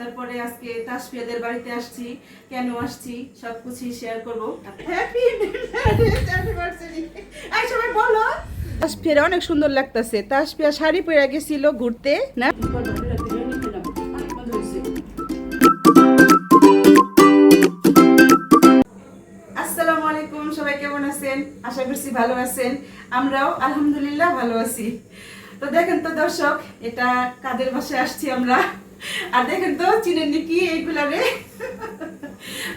সন্ধ্যার পরে আজকে তাসফিয়াদের বাড়িতে আসছি। কেন আসছি সবকিছু শেয়ার করব। Happy anniversary. এই সবাই বলো। তাসফিয়ার অনেক সুন্দর লাগতেছে। তাসফিয়া শাড়ি পরে গেছিল ঘুরতে না। আসসালামু আলাইকুম, সবাই কেমন আছেন? আশা করছি ভালো আছেন। আমরাও আলহামদুলিল্লাহ ভালো আছি। তো দেখেন তো দর্শক, এটা কাদের বাসায় আসছি আমরা। আর দেখেন তো চিনেন নাকি এইগুলা রে।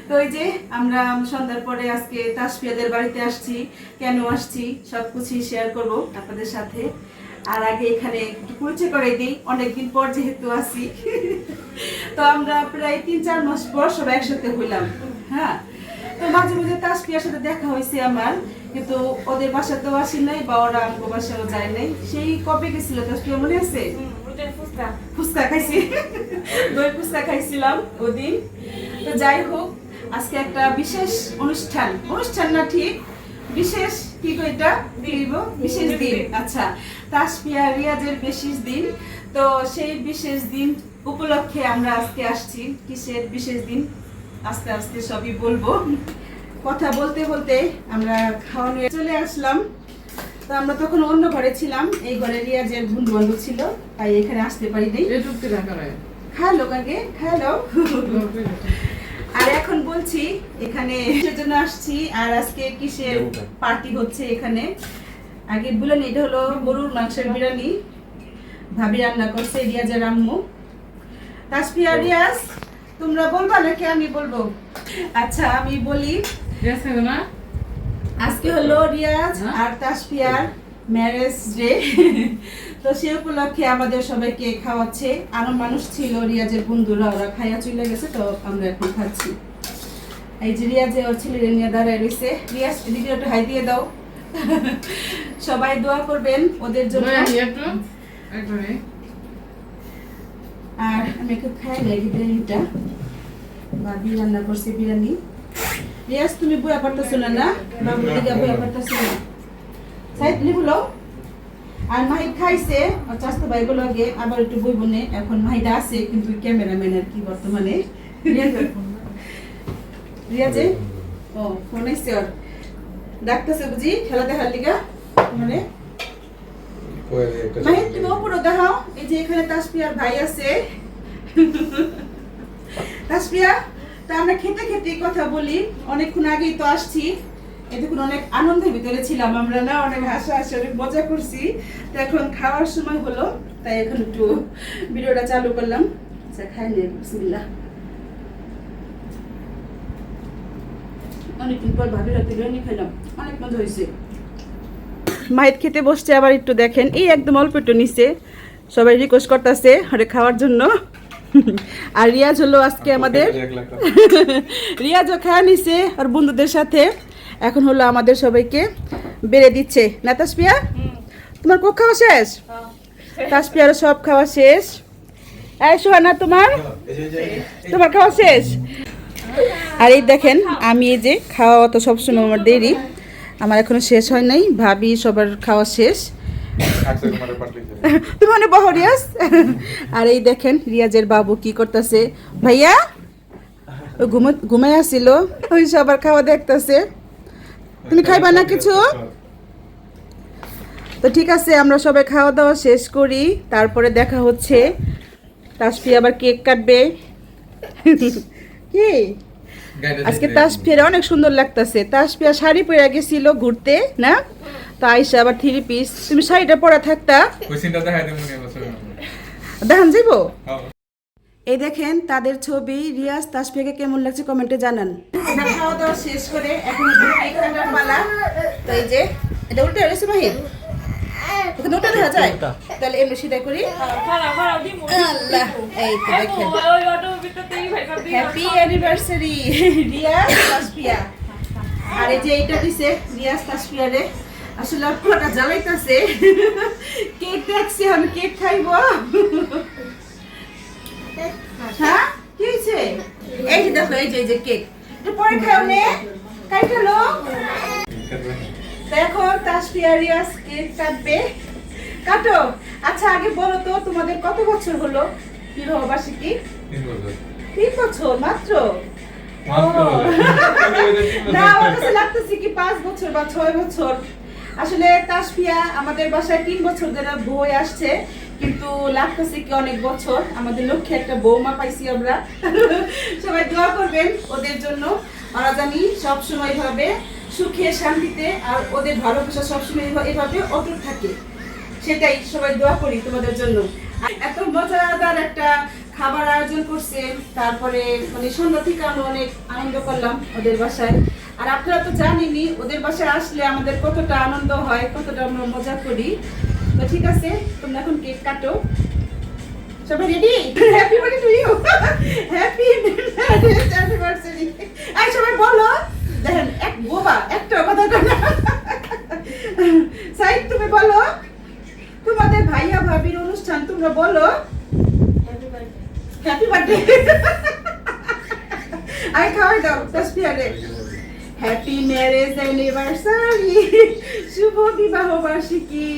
তো এই যে আমরা সন্ধ্যার পরে আজকে তাসফিয়াদের বাড়িতে আসছি। কেন আসছি সবকিছু শেয়ার করব আপনাদের সাথে। আর আগে এখানে একটু পরিচয় করে দিই, অনেকদিন পর যেহেতু আসি। তো আমরা প্রায় 3-4 মাস পর সবাই একসাথে হইলাম। হ্যাঁ, তো মাঝে মাঝে তাসফিয়ার সাথে দেখা হয়েছে আমার, কিন্তু ওদের বাসাতেও আসি নাই বা ওরা আমার বাসায়ও যায় নাই। সেই কবে গেছিল তাসফিয়া, মনে আছে? ফুচকা খাইছি, দই ফুচকা খাইছিলাম ওদিন। তো যাই হোক, আজকে একটা বিশেষ অনুষ্ঠান না, ঠিক বিশেষ কি কইটা দিব, বিশেষ দিন। আচ্ছা, তাসফিয়া রিয়াজের বিশেষ দিন। তো সেই বিশেষ দিন উপলক্ষে আমরা আজকে আসছি। কিসের বিশেষ দিন আস্তে আস্তে সবই বলবো। কথা বলতে বলতে আমরা খাওয়া নিয়ে চলে আসলাম। তো আমরা তখন অন্য ঘরে ছিলাম, এই ঘরে রিয়াজের বন্ধু বান্ধব ছিল, তাই এখানে আসতে পারি নাই। খালো আগে খালো। আর এখন বলছি এখানে জন্য আসছি। আর আজকে কিসের পার্টি হচ্ছে এখানে আগে বলেন। এটা হলো গরুর মাংসের বিরিয়ানি, ভাবি রান্না করছে, রিয়াজের আম্মু। তাসফিয়া রিয়াজ তোমরা বলবা নাকি আমি বলবো? আচ্ছা আমি বলি। আজকে হলো রিয়াজ আর তাসফিয়ার ম্যারেজ ডে। তো সে উপলক্ষে আমাদের সবাইকে খাওয়াচ্ছে। আরো মানুষ ছিল, রিয়াজের বন্ধুরা, ওরা খাইয়া চলে গেছে। তো আমরা এখন খাচ্ছি। এই যে রিয়াজে ওর ছেলে নিয়ে দাঁড়ায় রয়েছে। রিয়াজ ভিডিওটা হাই দিয়ে দাও। সবাই দোয়া করবেন ওদের জন্য। আর আমি একটু খাই নাই বিরিয়ানিটা, ভাবি রান্না করছে বিরিয়ানি। রিয়াজ তুমি বইয়া পারতেছো না? বাবু দিকে বইয়া পারতেছো না, সাইড লিখলো। আর মাহিদ খাইছে, চাস্তো ভাই গুলো আগে আবার একটু বই বনে। এখন মাহিদা আছে কিন্তু ক্যামেরাম্যান আর কি বর্তমানে। রিয়াজে ও ফোন আইছে, ওর ডাকতেছে বুঝি খেলা দেখার লিগা। মানে মাহিদ তুমি উপরে দেখাও। এই যে এখানে তাসফিয়ার ভাই আছে। তাসফিয়া, তা আমরা খেতে খেতে কথা বলি। অনেকক্ষণ আগেই তো আসছি, এতক্ষণ অনেক আনন্দের ভিতরে ছিলাম আমরা, না অনেক হাসাহাসি অনেক মজা করছি। তো এখন খাওয়ার সময় হলো, তাই এখন একটু ভিডিওটা চালু করলাম। আচ্ছা খাই নে, বিসমিল্লাহ। অনেকদিন পর ভাবির হাতে বিরিয়ানি খাইলাম, অনেক মজা হয়েছে। মাইট খেতে বসছে, আবার একটু দেখেন এই একদম অল্প একটু নিচে। সবাই রিকোয়েস্ট করতেছে আরে খাওয়ার জন্য। আর রিয়াজ হলো আজকে আমাদের, রিয়াজও খাওয়া নিছে আর বন্ধুদের সাথে। এখন হলো আমাদের সবাইকে বেড়ে দিচ্ছে না তাসফিয়া? তোমার কোক খাওয়া শেষ? তাসফিয়ারও সব খাওয়া শেষ। এই সোহানা তোমার খাওয়া শেষ? আর এই দেখেন আমি এই যে খাওয়া তো সবসময় আমার দেরি, আমার এখনো শেষ হয় নাই। ভাবি সবার খাওয়া শেষ। তুমি বহ রিয়াজ। আর এই দেখেন রিয়াজের বাবু কি করতেছে। ভাইয়া ঘুমাই আসছিল, ওই সবার খাওয়া দেখতেছে। তুমি খাইবা না কিছু? তো ঠিক আছে, আমরা সবাই খাওয়া দাওয়া শেষ করি, তারপরে দেখা হচ্ছে। তাসফিয়া আবার কেক কাটবে। কি আজকে তাসফিয়ার অনেক সুন্দর লাগতেছে। তাসফিয়া শাড়ি পরে গেছিল ঘুরতে না, তো আইসা আবার 3 পিস। তুমি শাড়িটা পরা থাকতা দেখান যাইব। এই দেখেন তাদের ছবি। রিয়াজ তাসফিয়াকে কেমন লাগছে কমেন্টে জানান। খাওয়া দাওয়া শেষ করে এখন পালা। তো এই যে এটা উল্টে রয়েছে মাহির, ওখানে ওটা দেখা যায়, তাহলে এমনি সিধাই করি। আল্লাহ, এই তো দেখেন হ্যাপি অ্যানিভার্সারি রিয়াজ তাসফিয়া। আর এই যে এইটা দিছে রিয়াজ তাসফিয়ারে। আসলে পুরোটা জ্বালাইতেছে। কেক দেখছি, আমি কেক খাইবো। হ্যাঁ কি হয়েছে? এই যে দেখো, এই যে কেক পরে খাও নে, কাইটালো। দেখো তাসফিয়া রিয়াজ কেক কাটবে, কাটো। আচ্ছা আগে বলো তো তোমাদের কত বছর হলো বিবাহ বার্ষিকী? 3 বছর মাত্র। না আমার কাছে লাগতেছে কি 5 বছর বা 6 বছর। আসলে তাসফিয়া আমাদের বাসায় 3 বছর ধরে বই আসছে, কিন্তু লাগতেছে কি অনেক বছর। আমাদের লক্ষ্যে একটা বৌমা পাইছি আমরা। সবাই দোয়া করবেন ওদের জন্য, ওরা জানি সবসময় এভাবে সুখে শান্তিতে আর ওদের ভালোবাসা সবসময় এভাবে অটুট থাকে, সেটাই সবাই দোয়া করি তোমাদের জন্য। এত মজাদার একটা খাবার আয়োজন করছে, তারপরে মানে সন্ধ্যা থেকে আমরা অনেক আনন্দ করলাম ওদের বাসায়। আর আপনারা তো জানেনই ওদের বাসায় আসলে আমাদের কতটা আনন্দ হয়, কতটা আমরা মজা করি। তো ঠিক আছে, তোমরা এখন কেক কাটো। সবাই ready? Happy birthday to you, happy anniversary. এই সবাই বলো। দেখেন এক বোবা একটা কথা কয় না। সাইদ তুমি বলো, তোমাদের ভাইয়া ভাবির অনুষ্ঠান, তোমরা বলো হ্যাপি বার্থডে। আই খাওয়াই দাও তাসফিয়া রে। হ্যাপি ম্যারেজ অ্যানিভার্সারি, শুভ বিবাহ বার্ষিকী।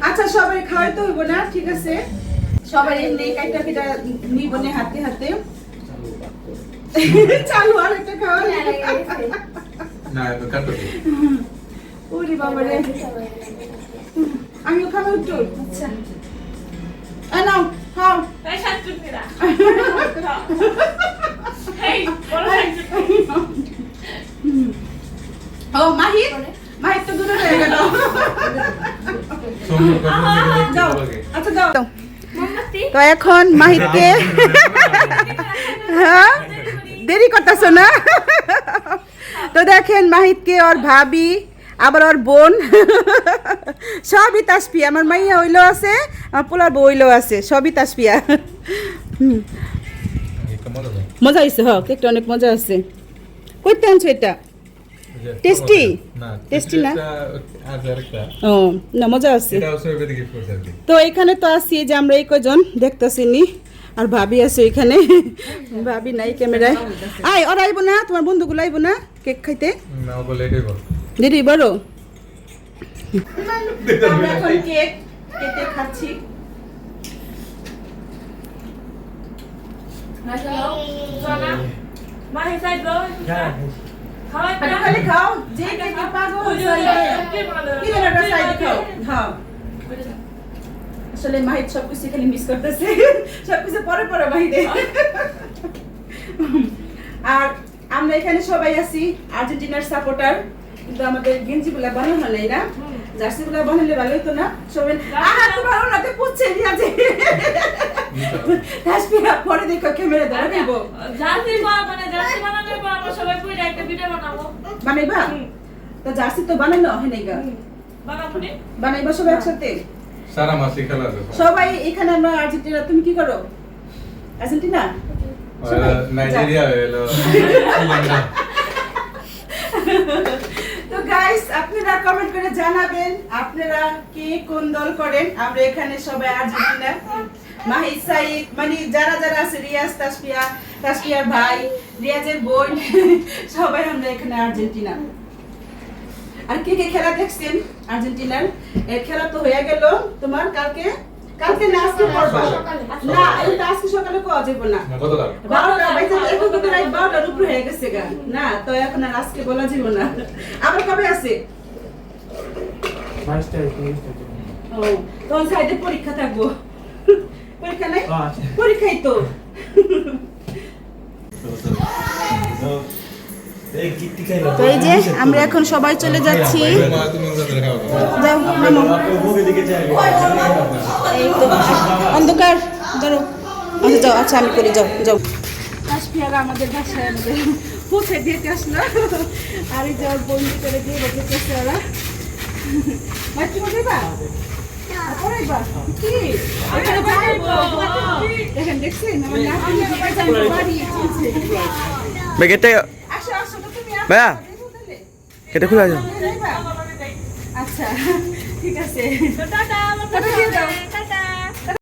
আচ্ছা সবাই খাওয়াই তো হইব না, ঠিক আছে? সবাই এমনি কাইটা পিটা নিব না হাতে হাতে। চালু আর একটা খাওয়া না তো কাটো। ওরে বাবা রে, আমিও খাবো একটু। আচ্ছা নাও খাও। এই শাকচুন্নিরা এই বড় শাকচুন্নি। ও মাহির মাহির তো দূরে হয়ে গেল। যাও আচ্ছা দাও। তো এখন মাহিরকে হ্যাঁ দেরি করতেছো না? তো দেখেন মাহিরকে ওর ভাবি আবার ওর বোন সবই তাসফিয়া, আমার মাইয়া হইলেও আছে, আমার পোলার বউ হইলেও আছে, সবই তাসফিয়া। মজা হয়েছে, হ কেকটা অনেক মজা আছে। কইতে আনছো এটা? টেস্টি? টেস্টি না? ও না মজা আছে। তো এখানে তো আছি যে আমরা এই কজন দেখতেছি নি, আর ভাবি আছে এখানে। ভাবি নাই ক্যামেরায়। আয় ওরা আইব না, তোমার বন্ধুগুলো আইব না কেক খাইতে? দিদি বড় আমরা এখন কেক কেটে খাচ্ছি। মাহি সাইড দাও। খাওয়াই আরে খালি খাও, যে কেক পাগল কি না সাইড খাও। হ্যাঁ আসলে মাহির সবকিছু খালি মিস করতেছে, সবকিছু পরে পরে মাহিরে। আর আমরা এখানে সবাই আছি আর্জেন্টিনার সাপোর্টার, কিন্তু আমাদের গেঞ্জিগুলা বানানো নাই না, জার্সিগুলা বানালে ভালো হতো না। সবাই তোমার ওনাতে পুচ্ছে নিয়ে আছে। তাসফিয়া পরে দেখো ক্যামেরা ধরে দেব। জার্সি বানানোর পর আমরা সবাই পুরো একটা ভিডিও বানাবো। বানাইবা? তো জার্সি তো বানানো হয় নাই গা, বানাবো নি? বানাইবা সবাই একসাথে। সারা মাসি খেলা সবাই এখানে আমরা আর্জেন্টিনা। তুমি কি করো? আর্জেন্টিনা? নাইজেরিয়া হলো। তো গাইস আপনারা কমেন্ট করে জানাবেন আপনারা কে কোন দল করেন। আমরা এখানে সবাই আর্জেন্টিনা। মাহি সাইদ মানে যারা যারা আছে, রিয়াজ, তাসফিয়া, তাসফিয়ার ভাই, রিয়াজের বোন, সবাই আমরা এখানে আর্জেন্টিনা। আর কে কে খেলা দেখছেন আর্জেন্টিনার? এর খেলা তো হয়ে গেল তোমার কালকে না আজকে পড়বা না, এটা আজকে সকালে কোয়া যাবে না। কতটা 12টা বাইতে এখন কিন্তু রাত 12টার উপরে হয়ে গেছে গা না, তো এখন আর আজকে বলা যাবে না। আবার কবে আছে? 22 তারিখ। ও তখন সাইডে পরীক্ষা থাকবো। পরীক্ষা নাই? পরীক্ষাই তো। তো এই যে আমরা এখন সবাই চলে যাচ্ছি। যাও নামো। এই তো অন্ধকার ধরো। আচ্ছা যাও, আচ্ছা আমি করি, যাও যাও। তাসফিয়ারা আমাদের বাসায় আমাদের পৌঁছে দিতে আসলো, আর এই যে ওর বন্ধু করে দিয়ে বসেছে ওরা। মাতৃ বলবা পড়াইবা কি এখানে পড়াইবো? দেখেন দেখছেন আমার নাতি বাবা জান বাড়ি চলছে। বেগেটে আসো আসো তুমি ভাইয়া কেটে খুলে যাও। আচ্ছা ঠিক আছে, টাটা। টাটা দিয়ে দাও।